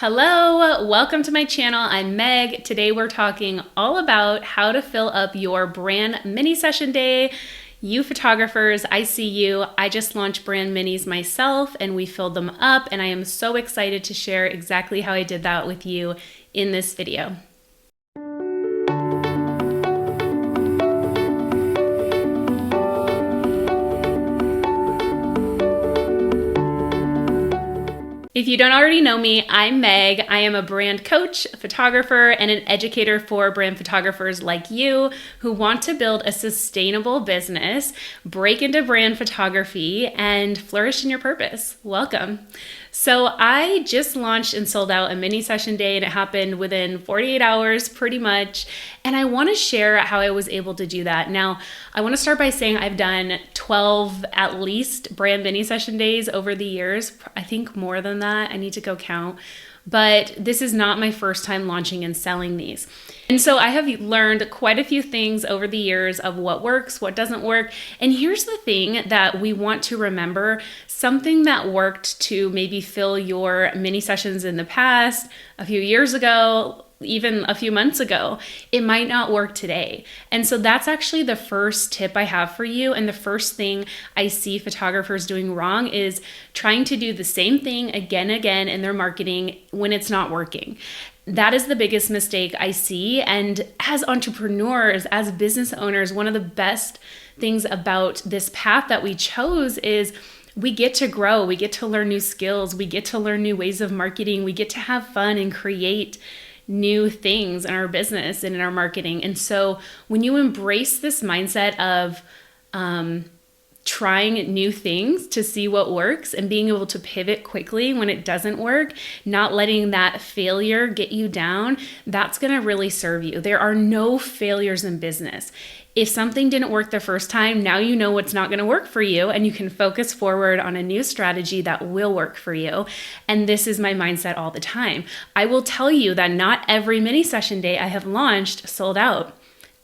Hello, welcome to my channel. I'm Meg. Today we're talking all about how to fill up your brand mini session day. You photographers, I see you. I just launched brand minis myself and we filled them up, and I am so excited to share exactly how I did that with you in this video. If you don't already know me, I'm Meg. I am a brand coach, a photographer, and an educator for brand photographers like you who want to build a sustainable business, break into brand photography, and flourish in your purpose. Welcome. So I just launched and sold out a mini session day, and it happened within 48 hours pretty much. And I want to share how I was able to do that. Now, I want to start by saying I've done 12 at least brand mini session days over the years. I think more than that. I need to go count. But this is not my first time launching and selling these. And so I have learned quite a few things over the years of what works, what doesn't work. And here's the thing that we want to remember: something that worked to maybe fill your mini sessions in the past, a few years ago, even a few months ago, it might not work today. And so that's actually the first tip I have for you. And the first thing I see photographers doing wrong is trying to do the same thing again and again in their marketing when it's not working. That is the biggest mistake I see. And as entrepreneurs, as business owners, one of the best things about this path that we chose is we get to grow, we get to learn new skills, we get to learn new ways of marketing, we get to have fun and create new things in our business and in our marketing. And so when you embrace this mindset of trying new things to see what works and being able to pivot quickly when it doesn't work, not letting that failure get you down, that's going to really serve you. There are no failures in business. If something didn't work the first time, now you know what's not going to work for you, and you can focus forward on a new strategy that will work for you. And this is my mindset all the time. I will tell you that not every mini session day I have launched sold out.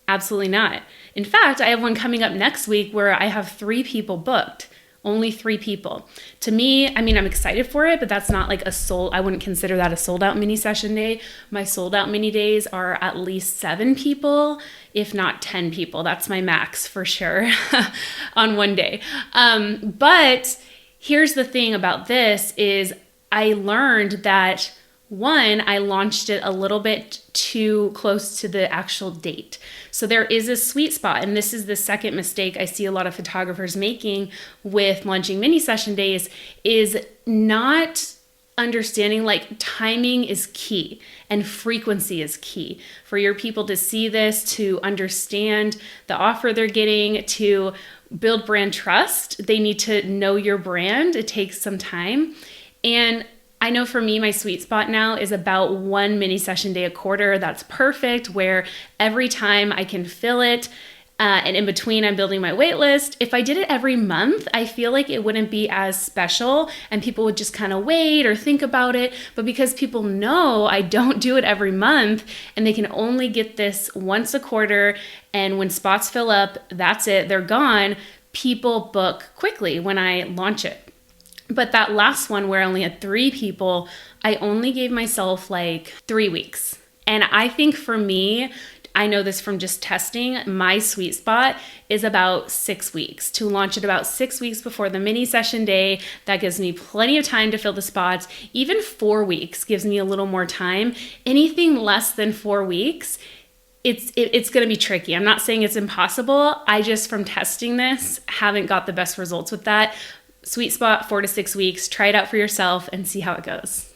Absolutely not. In fact, I have one coming up next week where I have 3 people booked. Only 3 people. To me, I'm excited for it, but that's not like I wouldn't consider that a sold out mini session day. My sold out mini days are at least 7 people, if not 10 people. That's my max for sure on one day. But here's the thing about this is I learned that I launched it a little bit too close to the actual date. So there is a sweet spot. And this is the second mistake I see a lot of photographers making with launching mini session days, is not understanding timing is key and frequency is key for your people to see this, to understand the offer they're getting, to build brand trust. They need to know your brand. It takes some time. And I know for me, my sweet spot now is about 1 mini session day a quarter. That's perfect, where every time I can fill it, and in between I'm building my wait list. If I did it every month, I feel like it wouldn't be as special and people would just kind of wait or think about it. But because people know I don't do it every month and they can only get this once a quarter, and when spots fill up, that's it, they're gone, people book quickly when I launch it. But that last one where I only had 3 people, I only gave myself 3 weeks. And I think for me, I know this from just testing, my sweet spot is about 6 weeks. To launch it about 6 weeks before the mini session day, that gives me plenty of time to fill the spots. Even 4 weeks gives me a little more time. Anything less than 4 weeks, it's going to be tricky. I'm not saying it's impossible. I just, from testing this, haven't got the best results with that. Sweet spot, 4 to 6 weeks. Try it out for yourself and see how it goes.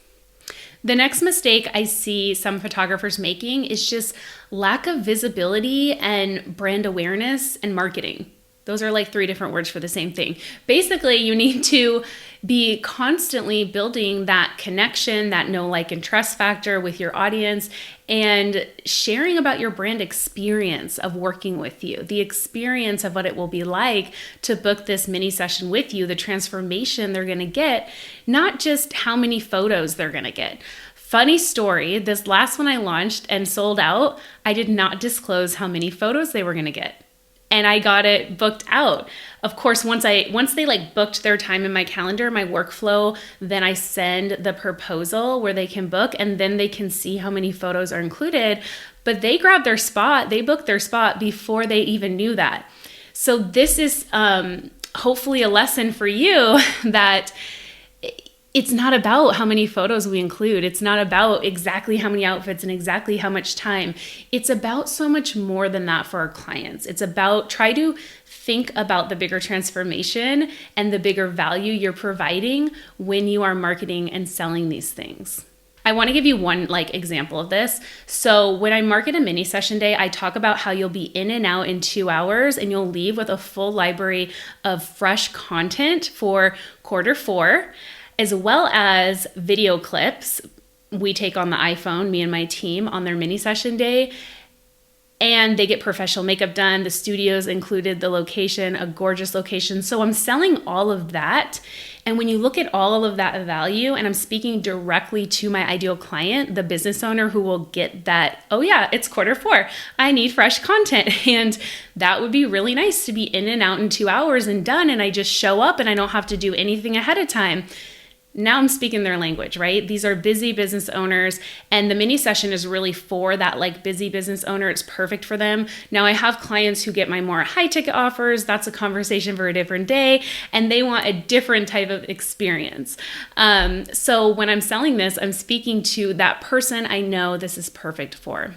The next mistake I see some photographers making is just lack of visibility and brand awareness and marketing. Those are 3 different words for the same thing. Basically, you need to be constantly building that connection, that know, like, and trust factor with your audience, and sharing about your brand experience of working with you, the experience of what it will be like to book this mini session with you, the transformation they're going to get, not just how many photos they're going to get. Funny story, this last one I launched and sold out, I did not disclose how many photos they were going to get. and I got it booked out. Of course, once they like booked their time in my calendar, my workflow, then I send the proposal where they can book, and then they can see how many photos are included. But they grabbed their spot, they booked their spot before they even knew that. So this is hopefully a lesson for you that it's not about how many photos we include. It's not about exactly how many outfits and exactly how much time. It's about so much more than that for our clients. It's about try to think about the bigger transformation and the bigger value you're providing when you are marketing and selling these things. I want to give you one example of this. So when I market a mini session day, I talk about how you'll be in and out in 2 hours and you'll leave with a full library of fresh content for Q4, as well as video clips we take on the iPhone, me and my team, on their mini session day. And they get professional makeup done. The studio's included, the location, a gorgeous location. So I'm selling all of that. And when you look at all of that value, and I'm speaking directly to my ideal client, the business owner who will get that, oh yeah, it's Q4, I need fresh content. And that would be really nice to be in and out in 2 hours and done. And I just show up and I don't have to do anything ahead of time. Now I'm speaking their language, right? These are busy business owners, and the mini session is really for that busy business owner. It's perfect for them. Now I have clients who get my more high ticket offers. That's a conversation for a different day, and they want a different type of experience. So when I'm selling this, I'm speaking to that person I know this is perfect for.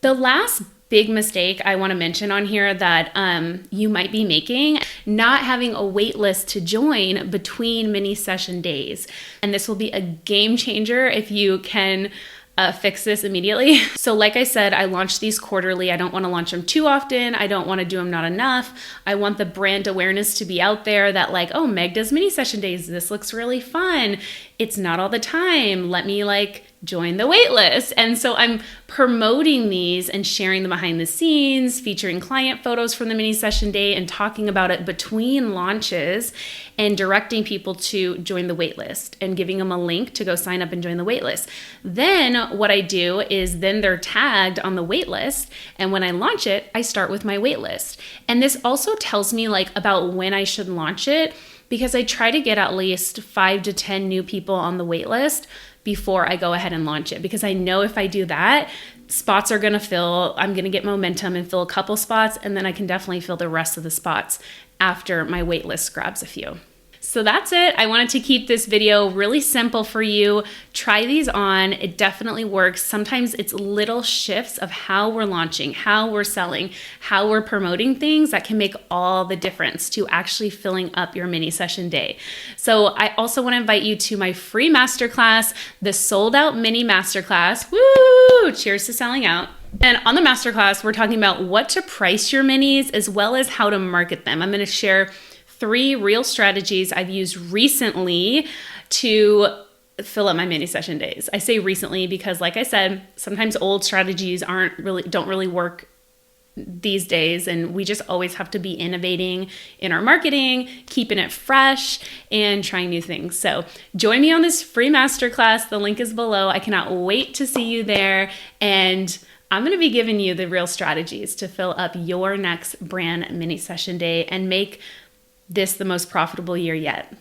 The last big mistake I want to mention on here that you might be making, not having a wait list to join between mini session days. And this will be a game changer if you can fix this immediately. So like I said, I launch these quarterly. I don't want to launch them too often. I don't want to do them not enough. I want the brand awareness to be out there that oh, Meg does mini session days. This looks really fun. It's not all the time. Let me join the wait list. And so I'm promoting these and sharing them behind the scenes, featuring client photos from the mini session day and talking about it between launches and directing people to join the wait list and giving them a link to go sign up and join the wait list. Then what I do is then they're tagged on the wait list. And when I launch it, I start with my wait list. And this also tells me about when I should launch it, because I try to get at least 5 to 10 new people on the wait list before I go ahead and launch it, because I know if I do that, spots are going to fill. I'm going to get momentum and fill a couple spots, and then I can definitely fill the rest of the spots after my wait list grabs a few. So that's it. I wanted to keep this video really simple for you. Try these on. It definitely works. Sometimes it's little shifts of how we're launching, how we're selling, how we're promoting things that can make all the difference to actually filling up your mini session day. So I also want to invite you to my free masterclass, the sold out mini masterclass. Woo! Cheers to selling out. And on the masterclass, we're talking about what to price your minis as well as how to market them. I'm going to share 3 real strategies I've used recently to fill up my mini session days. I say recently because, like I said, sometimes old strategies don't really work these days, and we just always have to be innovating in our marketing, keeping it fresh, and trying new things. So join me on this free masterclass. The link is below. I cannot wait to see you there, and I'm going to be giving you the real strategies to fill up your next brand mini session day and make this the most profitable year yet.